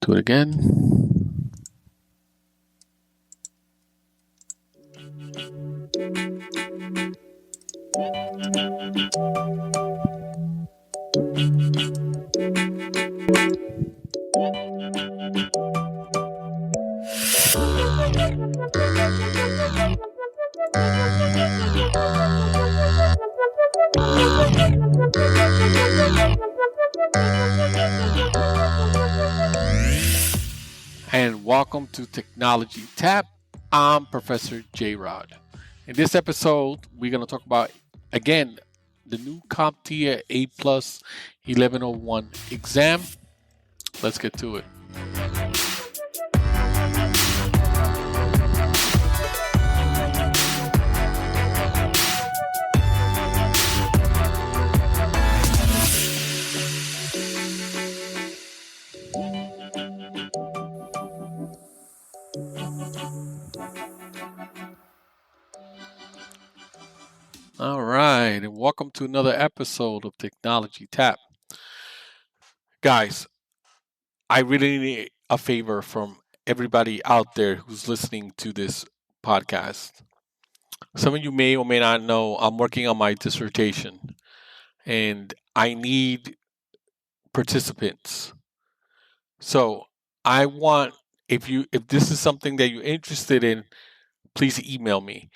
Do it again. And welcome to Technology Tap. I'm Professor JRod. In this episode, we're going to talk about, again, the new CompTIA A Plus 1101 exam. Let's get to it. All right, and welcome to another episode of Technology Tap. Guys, I really need a favor from everybody out there who's listening to this podcast. Some of you may or may not know I'm working on my dissertation and I need participants. So I want, if this is something that you're interested in, please email me.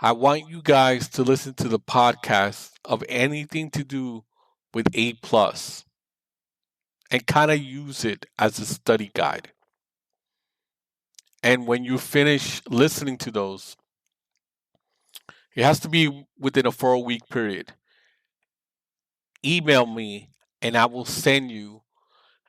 I want you guys to listen to the podcast of anything to do with A plus and kind of use it as a study guide. And when you finish listening to those, it has to be within a 4-week period. Email me and I will send you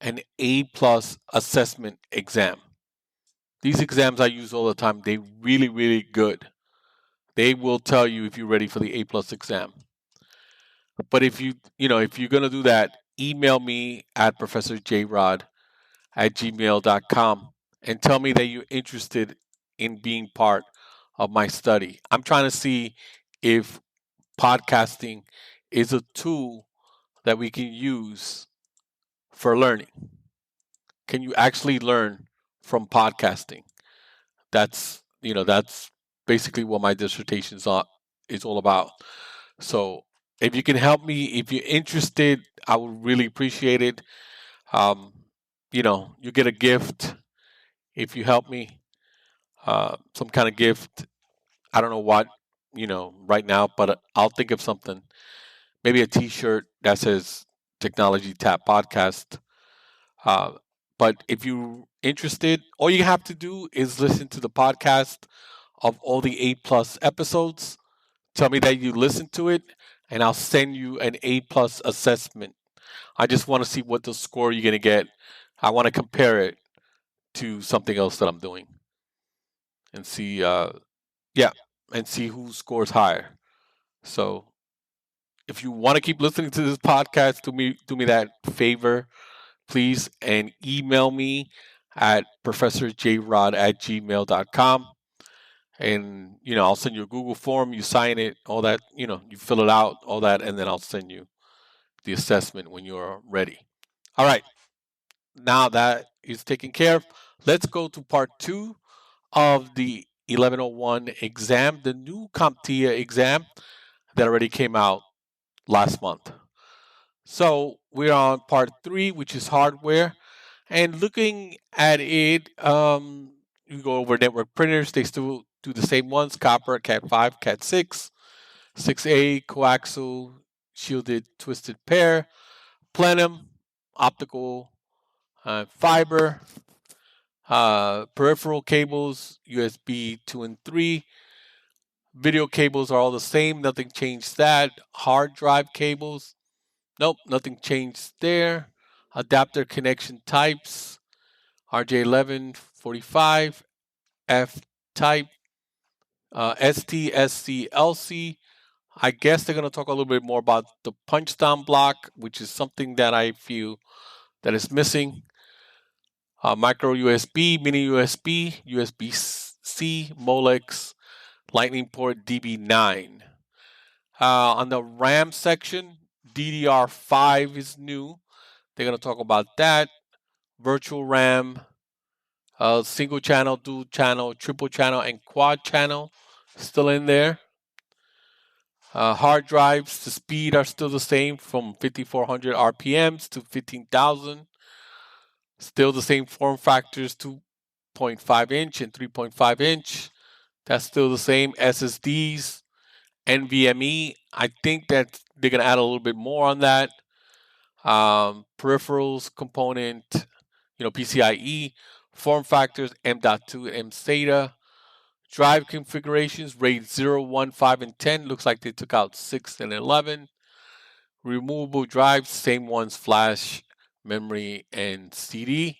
an A plus assessment exam. These exams I use all the time. They're really, really good. They will tell you if you're ready for the A plus exam. But if if you're gonna do that, email me at ProfessorJRod@gmail.com and tell me that you're interested in being part of my study. I'm trying to see if podcasting is a tool that we can use for learning. Can you actually learn from podcasting? That's basically what my dissertation is all about. So if you can help me, if you're interested, I would really appreciate it. Um, you get a gift if you help me. Some kind of gift. I don't know what, right now, but I'll think of something. Maybe a T-shirt that says Technology Tap Podcast. Uh, but if you're interested, all you have to do is listen to the podcast of all the A plus episodes. Tell me that you listened to it, and I'll send you an A plus assessment. I just want to see what the score you're gonna get. I want to compare it to something else that I'm doing, and see, yeah, and see who scores higher. So, if you want to keep listening to this podcast, do me that favor, please, and email me at ProfessorJRod@gmail.com. And I'll send you a Google form, you sign it, all that, you fill it out, all that, and then I'll send you the assessment when you're ready. All right, now that is taken care of, let's go to part 2 of the 1101 exam, the new CompTIA exam that already came out last month. So we're on part 3, which is hardware. And looking at it, you go over network printers. They still do the same ones: copper, Cat5, Cat6, 6A, coaxial, shielded, twisted pair, plenum, optical, fiber, peripheral cables, USB 2 and 3. Video cables are all the same. Nothing changed that. Hard drive cables. Nope, nothing changed there. Adapter connection types. RJ1145, F type, ST, SC, LC. I guess they're going to talk a little bit more about the punch down block, which is something that I feel that is missing. Micro USB, mini USB, USB C, Molex, Lightning port DB9. On the RAM section, DDR5 is new. They're going to talk about that. virtual RAM, single channel, dual channel, triple channel, and quad channel still in there. Hard drives, the speed are still the same from 5400 RPMs to 15,000. Still the same form factors, 2.5 inch and 3.5 inch. That's still the same. SSDs, NVMe. I think that they're going to add a little bit more on that. Peripherals component, PCIe. Form factors, M.2 and MSATA. Drive configurations, RAID 0, 1, 5, and 10. Looks like they took out 6 and 11. Removable drives, same ones, flash, memory, and CD.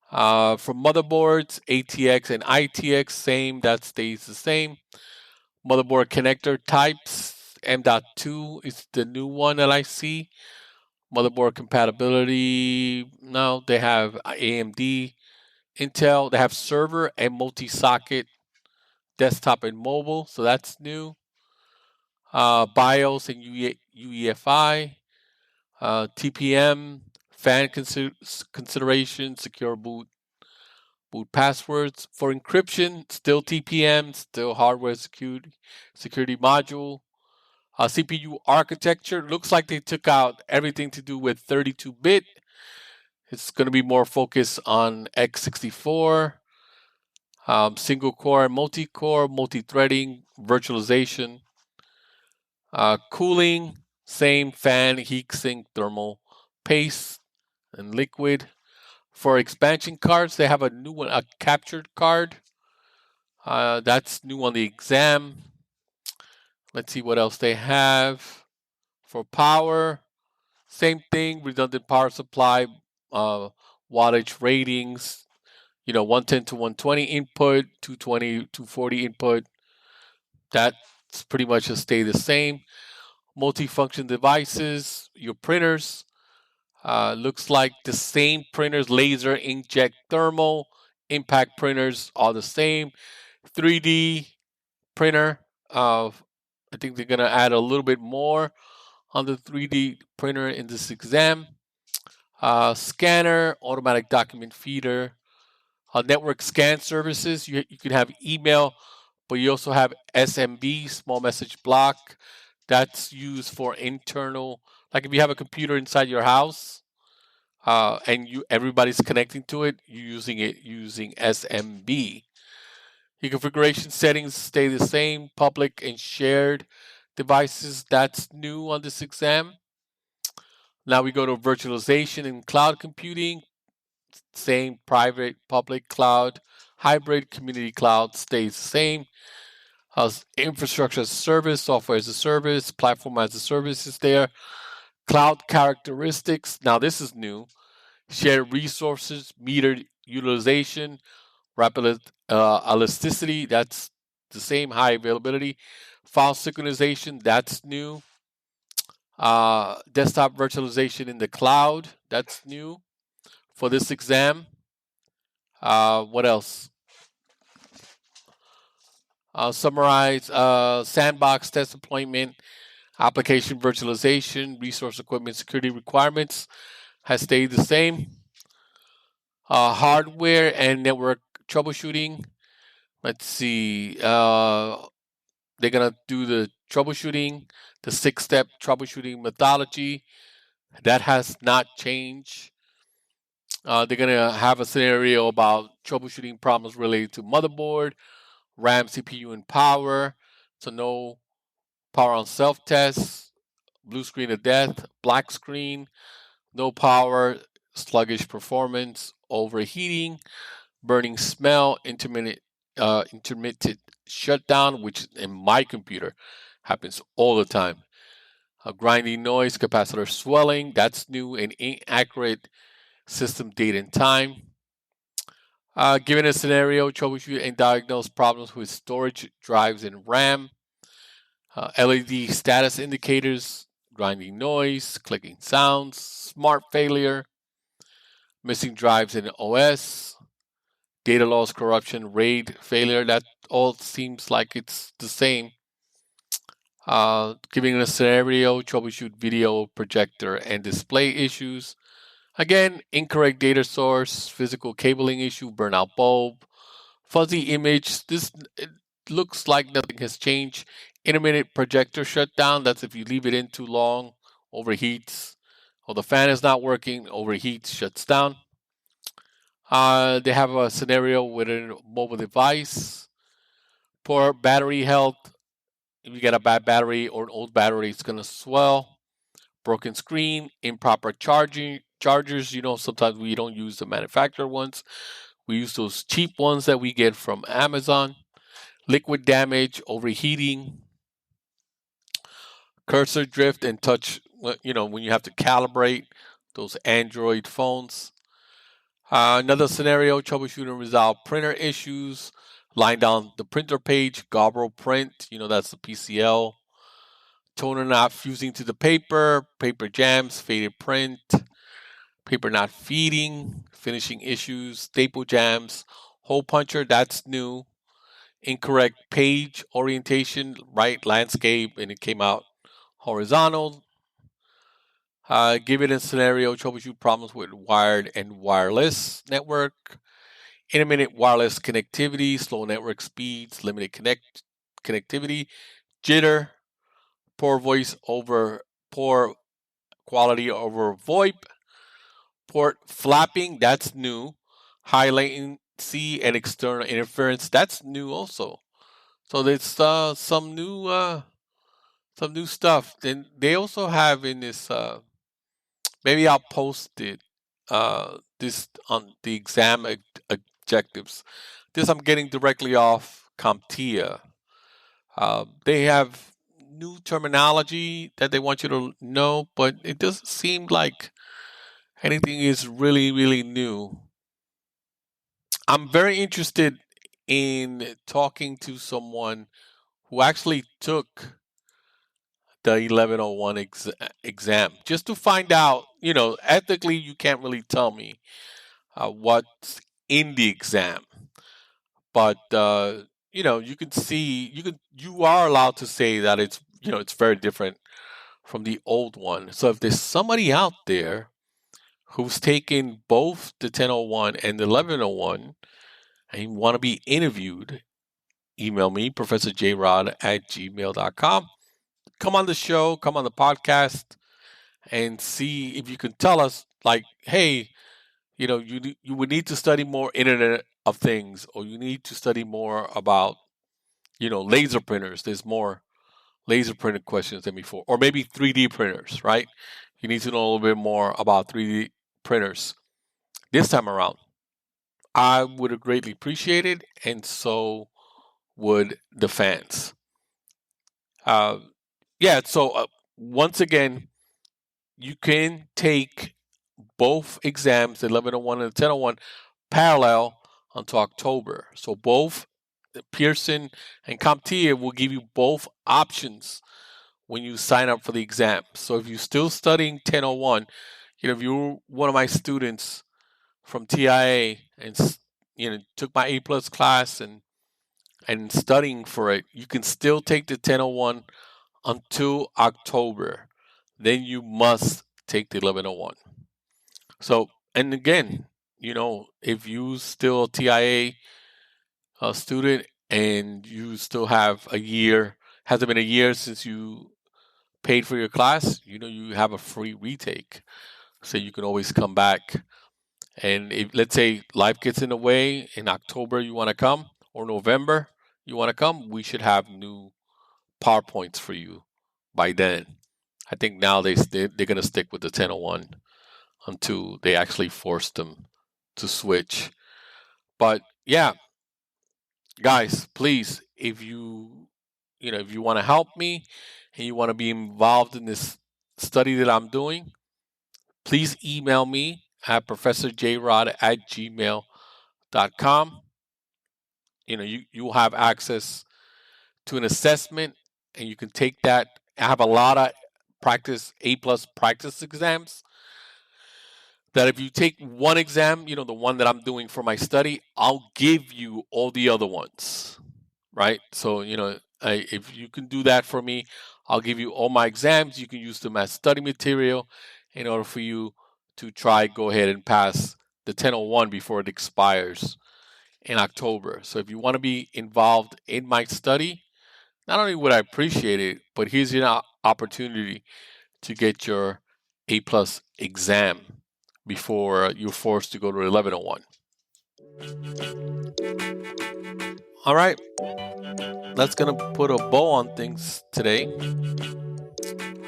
For motherboards, ATX and ITX, same, that stays the same. Motherboard connector types, M.2 is the new one that I see. Motherboard compatibility, no, they have AMD, Intel, they have server and multi-socket, desktop and mobile, so that's new. BIOS and UEFI, TPM, fan consideration, secure boot passwords. For encryption, still TPM, still hardware security module. CPU architecture, looks like they took out everything to do with 32-bit. It's going to be more focused on x64, single core, multi-core, multi-threading, virtualization. Cooling, same fan, heat sink, thermal paste, and liquid. For expansion cards, they have a new one, a captured card. That's new on the exam. Let's see what else they have. For power, same thing, redundant power supply, wattage ratings, 110 to 120 input, 220, 240 input. That's pretty much just stay the same. Multifunction devices, your printers. Looks like the same printers, laser, inkjet, thermal, impact printers, all the same. 3D printer. I think they're going to add a little bit more on the 3D printer in this exam. Scanner, automatic document feeder, network scan services. You can have email, but you also have SMB, small message block. That's used for internal, like if you have a computer inside your house, and everybody's connecting to it, you're using SMB. Your configuration settings stay the same. Public and shared devices, that's new on this exam. Now we go to virtualization and cloud computing. Same, private, public cloud, hybrid, community cloud stays the same. Infrastructure as a service, software as a service, platform as a service is there. Cloud characteristics, now this is new. Shared resources, metered utilization, rapid elasticity, that's the same. High availability. File synchronization, that's new. Desktop virtualization in the cloud, that's new for this exam. What else? Summarize sandbox test deployment, application virtualization, resource equipment security requirements has stayed the same. Hardware and network troubleshooting. Let's see. They're going to do the troubleshooting, the 6-step troubleshooting methodology. That has not changed. They're going to have a scenario about troubleshooting problems related to motherboard, RAM, CPU, and power. So no power on self-test, blue screen of death, black screen, no power, sluggish performance, overheating, burning smell, intermittent shutdown, which in my computer happens all the time. Grinding noise, capacitor swelling, that's new, and inaccurate system date and time. Given a scenario, troubleshoot and diagnose problems with storage, drives, and RAM. LED status indicators, grinding noise, clicking sounds, smart failure, missing drives in OS, data loss, corruption, RAID failure. That all seems like it's the same. Giving a scenario, troubleshoot video, projector, and display issues. Again, incorrect data source, physical cabling issue, burnout bulb, fuzzy image. This it looks like nothing has changed. Intermittent projector shutdown. That's if you leave it in too long, overheats. Or the fan is not working, overheats, shuts down. They have a scenario with a mobile device. Poor battery health. If you get a bad battery or an old battery, it's going to swell. Broken screen, improper chargers. Sometimes we don't use the manufacturer ones. We use those cheap ones that we get from Amazon. Liquid damage, overheating, cursor drift, and touch. When you have to calibrate those Android phones. Another scenario: troubleshoot and resolve printer issues. Line down the printer page, gobble print. That's the PCL. Toner not fusing to the paper. Paper jams, faded print. Paper not feeding. Finishing issues. Staple jams. Hole puncher. That's new. Incorrect page orientation, right landscape, and it came out horizontal. Give it a scenario, troubleshoot problems with wired and wireless network, intermittent wireless connectivity, slow network speeds, limited connectivity, jitter, poor quality over VoIP, port flapping, that's new, high latency and external interference, that's new also. So there's some new stuff. Then they also have in this. Maybe I'll post it. This on the exam objectives. This I'm getting directly off CompTIA. They have new terminology that they want you to know, but it doesn't seem like anything is really, really new. I'm very interested in talking to someone who actually took the 1101 exam just to find out, ethically, you can't really tell me what's in the exam, but you can see, you are allowed to say that it's very different from the old one. So if there's somebody out there who's taken both the 1001 and the 1101 and you want to be interviewed, email me, ProfessorJRod@gmail.com. Come on the show, come on the podcast, and see if you can tell us, like, hey, you would need to study more Internet of Things, or you need to study more about laser printers. There's more laser printed questions than before, or maybe 3D printers, right? You need to know a little bit more about 3D printers this time around. I would have greatly appreciated, and so would the fans. Uh, yeah. So once again, you can take both exams, the 1101 and the 1001, parallel until October. So both Pearson and CompTIA will give you both options when you sign up for the exam. So if you're still studying 1001, if you're one of my students from TIA and took my A plus class and studying for it, you can still take the 1001 until October. Then you must take the 1101. So, and again, if you still a TIA student and you still have a year, hasn't been a year since you paid for your class, you have a free retake. So you can always come back. And if, let's say, life gets in the way, in October you want to come, or November you want to come, we should have new PowerPoints for you by then. I think now they're going to stick with the 1001 until they actually force them to switch. But yeah, guys, please, if you want to help me and you want to be involved in this study that I'm doing, please email me at ProfessorJRod@gmail.com. You will have access to an assessment, and you can take that. I have a lot of A plus practice exams that if you take one exam, the one that I'm doing for my study, I'll give you all the other ones, right? So, if you can do that for me, I'll give you all my exams. You can use them as study material in order for you to go ahead and pass the 1001 before it expires in October. So if you want to be involved in my study, not only would I appreciate it, but here's your opportunity to get your A+ exam before you're forced to go to 1101. All right, that's gonna put a bow on things today.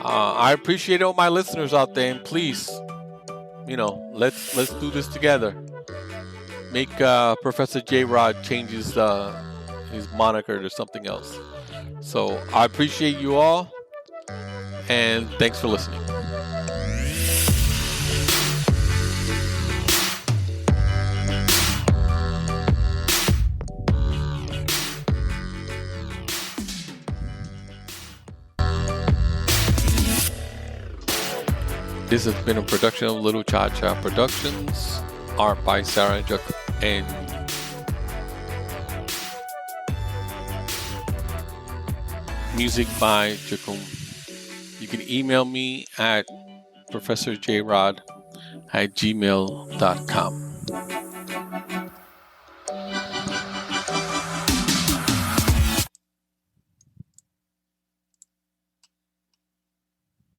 I appreciate all my listeners out there, and please, let's do this together. Make ProfessorJRod change his moniker to something else. So I appreciate you all, and thanks for listening. This has been a production of Little Chacha Productions. Art by Sarah and music by Jacome. You can email me at ProfessorJRod@gmail.com.